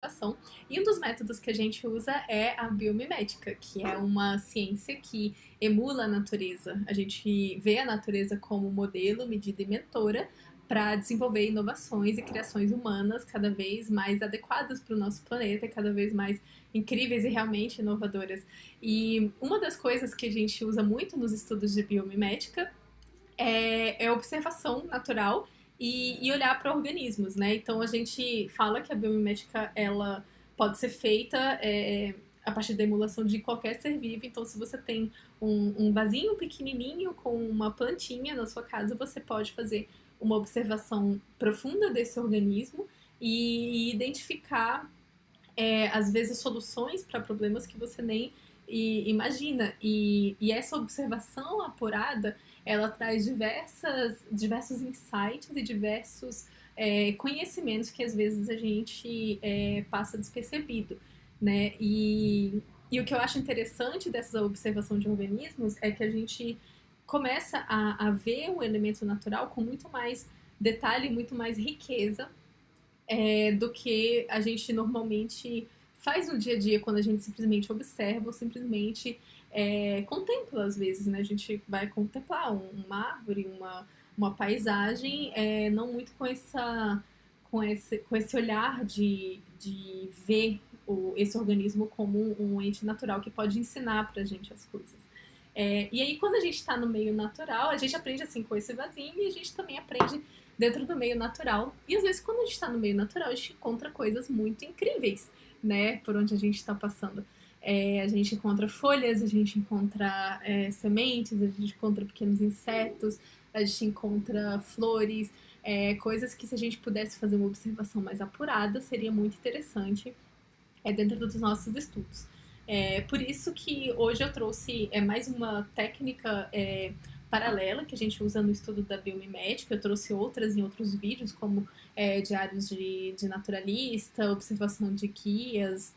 ação. E um dos métodos que a gente usa é a biomimética, que é uma ciência que emula a natureza. A gente vê a natureza como modelo, medida e mentora para desenvolver inovações e criações humanas cada vez mais adequadas para o nosso planeta, cada vez mais incríveis e realmente inovadoras. E uma das coisas que a gente usa muito nos estudos de biomimética é observação natural e olhar para organismos, né? Então a gente fala que a biomimética ela pode ser feita a partir da emulação de qualquer ser vivo. Então, se você tem um vasinho pequenininho com uma plantinha na sua casa, você pode fazer uma observação profunda desse organismo e identificar, às vezes, soluções para problemas que você nem imagina. E essa observação apurada, ela traz diversos insights e diversos conhecimentos que às vezes a gente passa despercebido, né? E o que eu acho interessante dessa observação de organismos é que a gente começa a ver o elemento natural com muito mais detalhe, muito mais riqueza do que a gente normalmente faz no dia a dia quando a gente simplesmente observa ou simplesmente contempla às vezes, né? A gente vai contemplar uma árvore, uma paisagem, não muito com esse olhar de ver esse organismo como um ente natural que pode ensinar pra gente as coisas. E aí, quando a gente está no meio natural, a gente aprende assim com esse vasinho e a gente também aprende dentro do meio natural. E às vezes, quando a gente está no meio natural, a gente encontra coisas muito incríveis, né? Por onde a gente está passando. A gente encontra folhas, a gente encontra sementes, a gente encontra pequenos insetos, a gente encontra flores, coisas que se a gente pudesse fazer uma observação mais apurada, seria muito interessante dentro dos nossos estudos. Por isso que hoje eu trouxe mais uma técnica paralela que a gente usa no estudo da biomimética. Eu trouxe outras em outros vídeos, como diários de naturalista, observação de guias,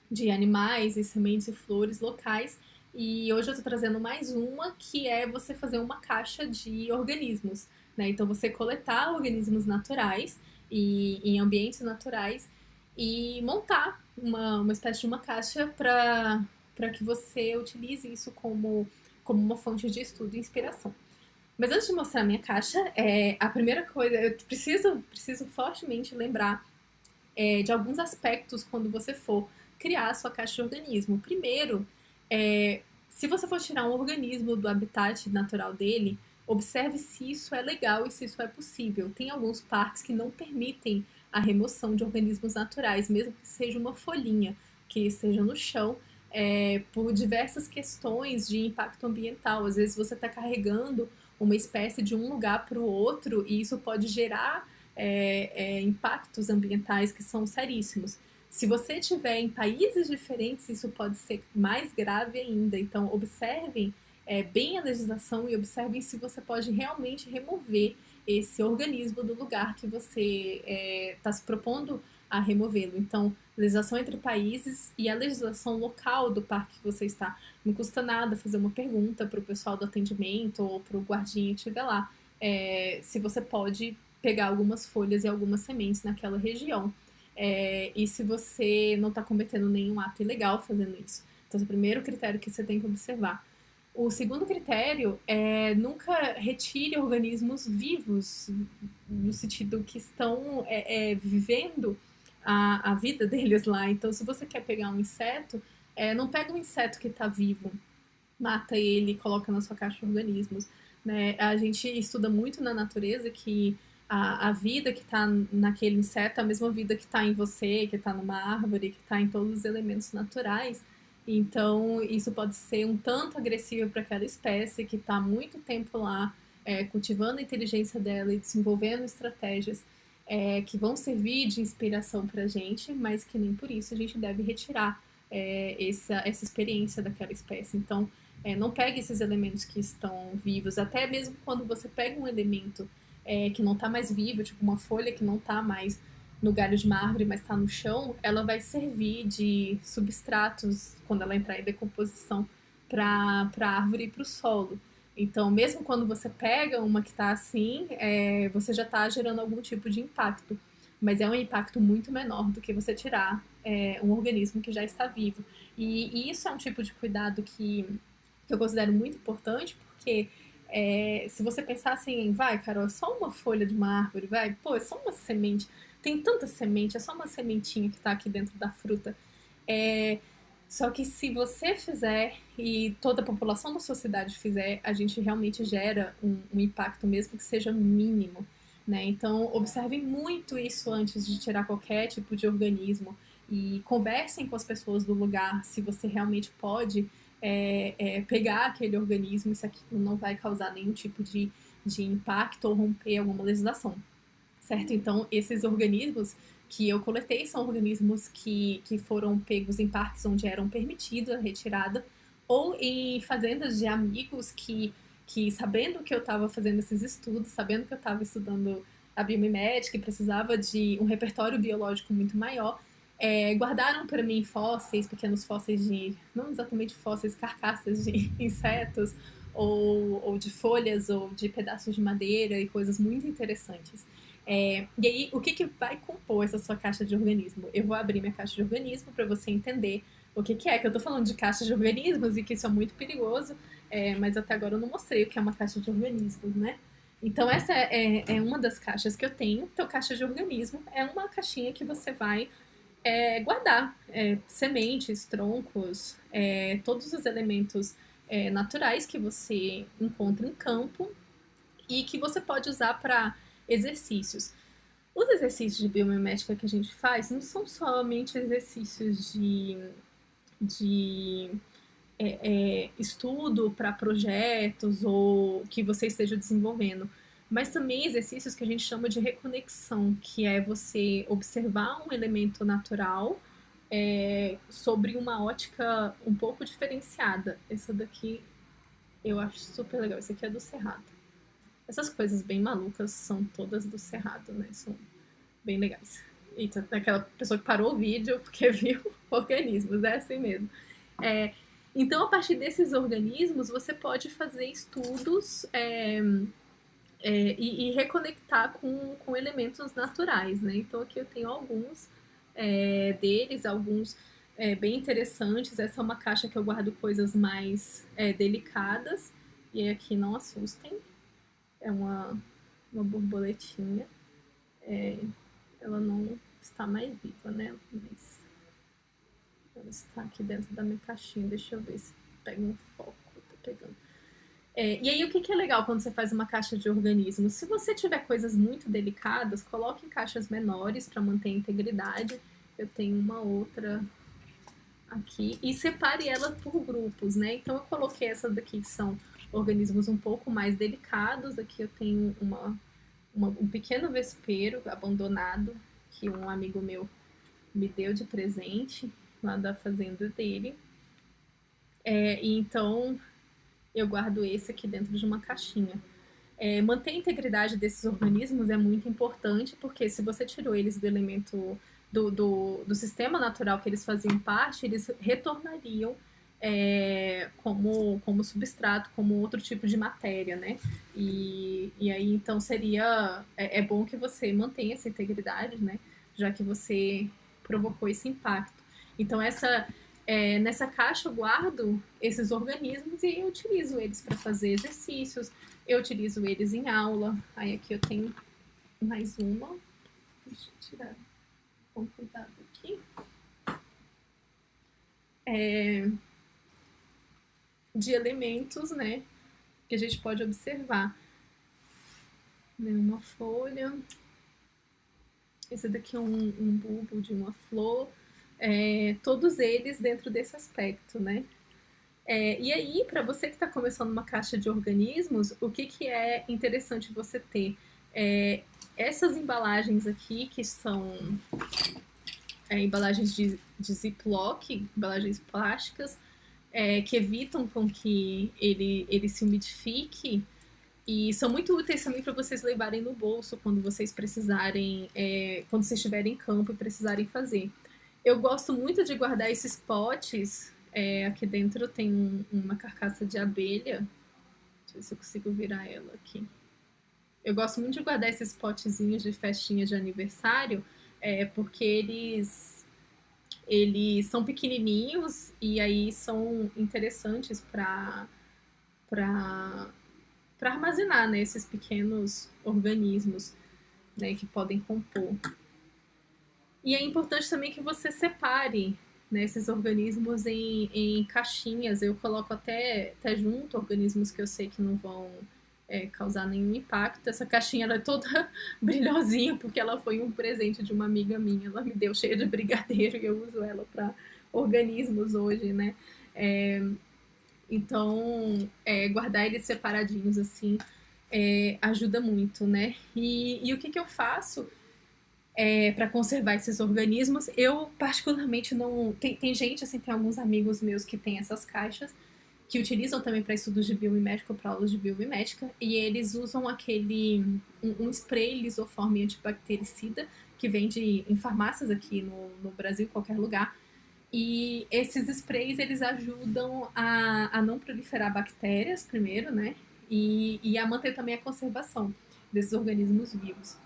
de animais e sementes e flores locais. E hoje eu estou trazendo mais uma, que é você fazer uma caixa de organismos, né? Então você coletar organismos naturais e em ambientes naturais e montar uma espécie de uma caixa para que você utilize isso como uma fonte de estudo e inspiração. Mas antes de mostrar a minha caixa, a primeira coisa, eu preciso fortemente lembrar de alguns aspectos quando você for criar a sua caixa de organismo. Primeiro, se você for tirar um organismo do habitat natural dele, observe se isso é legal e se isso é possível. Tem alguns parques que não permitem a remoção de organismos naturais, mesmo que seja uma folhinha que esteja no chão, por diversas questões de impacto ambiental. Às vezes você está carregando uma espécie de um lugar para o outro e isso pode gerar impactos ambientais que são seríssimos. Se você estiver em países diferentes, isso pode ser mais grave ainda. Então, observem bem a legislação e observem se você pode realmente remover esse organismo do lugar que você está se propondo a removê-lo. Então, legislação entre países e a legislação local do parque que você está. Não custa nada fazer uma pergunta para o pessoal do atendimento ou para o guardinha que estiver lá, se você pode pegar algumas folhas e algumas sementes naquela região. E se você não está cometendo nenhum ato ilegal fazendo isso. Então, esse é o primeiro critério que você tem que observar. O segundo critério é nunca retire organismos vivos, no sentido que estão vivendo a vida deles lá. Então, se você quer pegar um inseto, não pega um inseto que está vivo, mata ele e coloca na sua caixa de organismos. Né? A gente estuda muito na natureza que a vida que está naquele inseto é a mesma vida que está em você, que está numa árvore, que está em todos os elementos naturais. Então, isso pode ser um tanto agressivo para aquela espécie que está há muito tempo lá, cultivando a inteligência dela e desenvolvendo estratégias que vão servir de inspiração para a gente, mas que nem por isso a gente deve retirar essa experiência daquela espécie. Então, não pegue esses elementos que estão vivos, até mesmo quando você pega um elemento que não está mais vivo, tipo uma folha que não está mais no galho de uma árvore, mas está no chão, ela vai servir de substratos quando ela entrar em decomposição para a árvore e para o solo. Então, mesmo quando você pega uma que está assim, você já está gerando algum tipo de impacto. mas é um impacto muito menor do que você tirar um organismo que já está vivo. E isso é um tipo de cuidado que eu considero muito importante, porque se você pensar assim, vai, Carol, é só uma folha de uma árvore, vai, pô, é só uma semente, tem tanta semente, é só uma sementinha que está aqui dentro da fruta. Só que se você fizer e toda a população da sociedade fizer, a gente realmente gera um impacto, mesmo que seja mínimo, né? Então, observem muito isso antes de tirar qualquer tipo de organismo e conversem com as pessoas do lugar se você realmente pode pegar aquele organismo, se aquilo não vai causar nenhum tipo de impacto ou romper alguma legislação, certo? Então, esses organismos que eu coletei são organismos que foram pegos em parques onde eram permitido a retirada, ou em fazendas de amigos que sabendo que eu estava fazendo esses estudos, sabendo que eu estava estudando a biomimética e precisava de um repertório biológico muito maior, guardaram para mim fósseis, pequenos fósseis de, não exatamente fósseis, carcaças de insetos, ou de folhas, ou de pedaços de madeira e coisas muito interessantes. E aí, o que vai compor essa sua caixa de organismo? Eu vou abrir minha caixa de organismo para você entender o que é, que eu tô falando de caixa de organismos e que isso é muito perigoso, mas até agora eu não mostrei o que é uma caixa de organismos, né? Então, essa é uma das caixas que eu tenho. Então, caixa de organismo é uma caixinha que você vai guardar sementes, troncos, todos os elementos naturais que você encontra em campo e que você pode usar para exercícios. Os exercícios de biomimética que a gente faz não são somente exercícios de estudo para projetos ou que você esteja desenvolvendo, mas também exercícios que a gente chama de reconexão, que é você observar um elemento natural sobre uma ótica um pouco diferenciada. Essa daqui eu acho super legal. Esse aqui é do Cerrado. Essas coisas bem malucas são todas do Cerrado, né? São bem legais. E aquela pessoa que parou o vídeo porque viu organismos, é assim mesmo. Então, a partir desses organismos, você pode fazer estudos e reconectar com elementos naturais, né? Então, aqui eu tenho alguns deles, alguns bem interessantes. Essa é uma caixa que eu guardo coisas mais delicadas. E aqui não assustem. É uma borboletinha. Ela não está mais viva, né? Mas ela está aqui dentro da minha caixinha. Deixa eu ver se pega um foco. Tá pegando. E aí, o que é legal quando você faz uma caixa de organismos? Se você tiver coisas muito delicadas, coloque em caixas menores para manter a integridade. Eu tenho uma outra aqui. E separe ela por grupos, né? Então, eu coloquei essas daqui que são organismos um pouco mais delicados. Aqui eu tenho um pequeno vespeiro abandonado que um amigo meu me deu de presente lá da fazenda dele. E então eu guardo esse aqui dentro de uma caixinha. Manter a integridade desses organismos é muito importante, porque se você tirou eles do elemento do sistema natural que eles faziam parte, eles retornariam como substrato, como outro tipo de matéria, né? E aí, então, seria... É bom que você mantenha essa integridade, né? Já que você provocou esse impacto. Então, nessa caixa eu guardo esses organismos e eu utilizo eles para fazer exercícios, eu utilizo eles em aula. Aí aqui eu tenho mais uma. Deixa eu tirar com cuidado aqui. De elementos, né, que a gente pode observar. Uma folha. Esse daqui é um bulbo de uma flor. Todos eles dentro desse aspecto, né? E aí, para você que está começando uma caixa de organismos, o que é interessante você ter? Essas embalagens aqui, que são embalagens de Ziploc, embalagens plásticas, que evitam com que ele se umidifique, e são muito úteis também para vocês levarem no bolso quando vocês precisarem, quando vocês estiverem em campo e precisarem fazer. Eu gosto muito de guardar esses potes. Aqui dentro tem uma carcaça de abelha. Deixa eu ver se eu consigo virar ela aqui. Eu gosto muito de guardar esses potezinhos de festinha de aniversário, porque eles são pequenininhos e aí são interessantes para para armazenar, né, esses pequenos organismos, né, que podem compor. E é importante também que você separe, né, esses organismos em caixinhas. Eu coloco até junto organismos que eu sei que não vão causar nenhum impacto. Essa caixinha ela é toda brilhosinha porque ela foi um presente de uma amiga minha. Ela me deu cheia de brigadeiro e eu uso ela para organismos hoje, né? É, então, guardar eles separadinhos assim ajuda muito, né? E o que, que eu faço para conservar esses organismos? Eu, particularmente, não. Tem gente, assim, tem alguns amigos meus que têm essas caixas, que utilizam também para estudos de biomimética ou para aulas de biomimética, e eles usam um spray lisoforme antibactericida que vende em farmácias aqui no Brasil, em qualquer lugar. E esses sprays, eles ajudam a não proliferar bactérias, primeiro, né? E a manter também a conservação desses organismos vivos.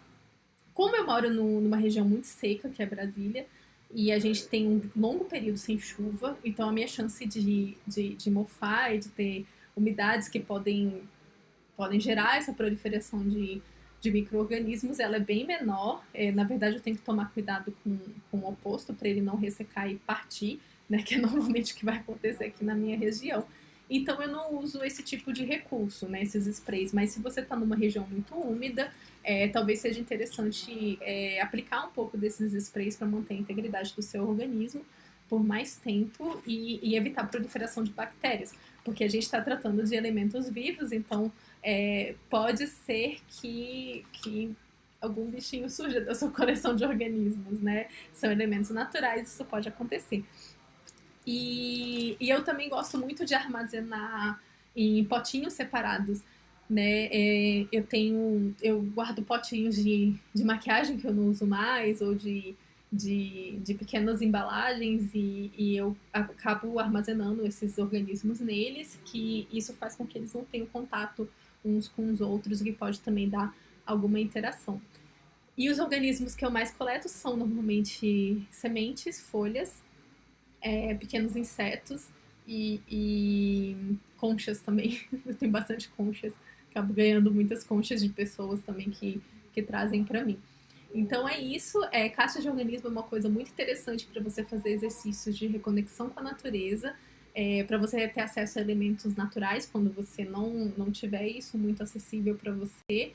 Como eu moro numa região muito seca, que é Brasília, e a gente tem um longo período sem chuva, então a minha chance de mofar e de ter umidades que podem gerar essa proliferação de micro-organismos, ela é bem menor. Na verdade, eu tenho que tomar cuidado com o oposto para ele não ressecar e partir, né, que é normalmente o que vai acontecer aqui na minha região. Então eu não uso esse tipo de recurso, né, esses sprays. Mas se você está numa região muito úmida, talvez seja interessante aplicar um pouco desses sprays para manter a integridade do seu organismo por mais tempo e evitar a proliferação de bactérias, porque a gente está tratando de elementos vivos, então pode ser que algum bichinho surja da sua coleção de organismos, né? São elementos naturais, isso pode acontecer. E eu também gosto muito de armazenar em potinhos separados, né? Eu guardo potinhos de maquiagem que eu não uso mais, ou de pequenas embalagens, e eu acabo armazenando esses organismos neles, que isso faz com que eles não tenham contato uns com os outros, e pode também dar alguma interação. E os organismos que eu mais coleto são normalmente sementes, folhas, pequenos insetos e conchas também. Eu tenho bastante conchas. Acabo ganhando muitas conchas de pessoas também que trazem para mim. Então é isso. Caixa de organismo é uma coisa muito interessante para você fazer exercícios de reconexão com a natureza, para você ter acesso a elementos naturais quando você não tiver isso muito acessível para você.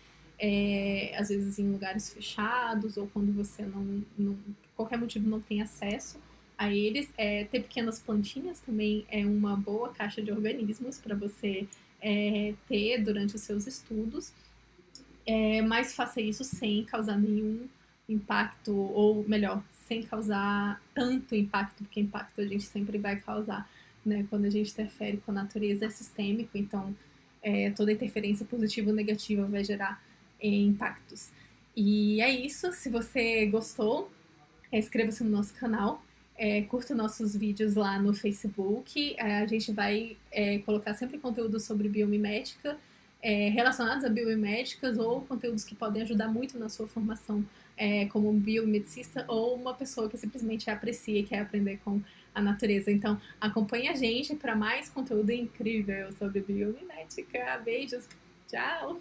Às vezes em lugares fechados ou quando você por qualquer motivo não tem acesso a eles. Ter pequenas plantinhas também é uma boa caixa de organismos para você ter durante os seus estudos, mas faça isso sem causar nenhum impacto, ou melhor, sem causar tanto impacto, porque impacto a gente sempre vai causar, né? Quando a gente interfere com a natureza é sistêmico, então toda interferência positiva ou negativa vai gerar impactos. E é isso. Se você gostou, inscreva-se no nosso canal, curta nossos vídeos lá no Facebook. A gente vai colocar sempre conteúdo sobre biomimética, relacionados a biomiméticas, ou conteúdos que podem ajudar muito na sua formação como um biomedicista ou uma pessoa que simplesmente aprecia e quer aprender com a natureza. Então, acompanhe a gente para mais conteúdo incrível sobre biomimética. Beijos, tchau!